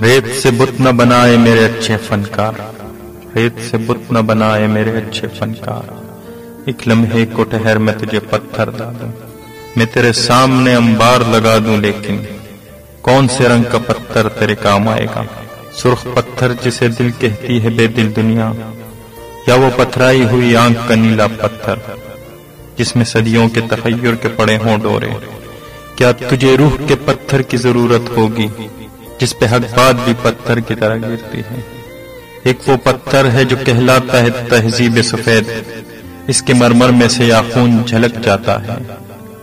ریت سے بت نہ بنائے میرے اچھے فنکار، ریت سے بت نہ بنائے میرے اچھے فنکار، ایک لمحے کو ٹھہر میں تجھے پتھر لا دوں، میں تیرے سامنے انبار لگا دوں، لیکن کون سے رنگ کا پتھر تیرے کام آئے گا؟ سرخ پتھر جسے دل کہتی ہے بے دل دنیا، یا وہ پتھرائی ہوئی آنکھ کا نیلا پتھر جس میں صدیوں کے تخیر کے پڑے ہوں ڈورے؟ کیا تجھے روح کے پتھر کی ضرورت ہوگی جس پہ حق بات بھی پتھر کی طرح گرتی ہے؟ ایک وہ پتھر ہے جو کہلاتا ہے تہذیب سفید، اس کے مرمر میں سے یاقوت جھلک جاتا ہے۔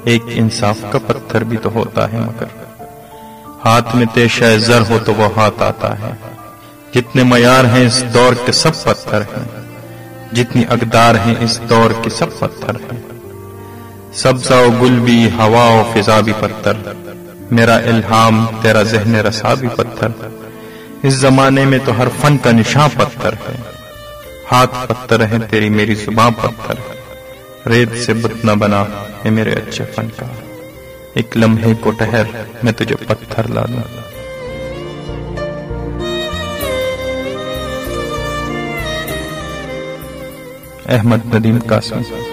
ایک انصاف کا پتھر بھی تو ہوتا ہے، مگر ہاتھ میں تیشہ زر ہو تو وہ ہاتھ آتا ہے۔ جتنے معیار ہیں اس دور کے سب پتھر ہیں، جتنی اقدار ہیں اس دور کے سب پتھر ہیں۔ سبزہ و گل بھی، ہوا و فضا بھی پتھر، میرا الہام تیرا ذہن رسا بھی پتھر۔ اس زمانے میں تو ہر فن کا نشاں پتھر ہے، ہاتھ پتھر ہے تیری میری زباں پتھر ہے۔ ریت سے بت نہ بنا اے میرے اچھے فنکار، ایک لمحے کو ٹھہر میں تجھے پتھر لا دوں۔ احمد ندیم قاسمی۔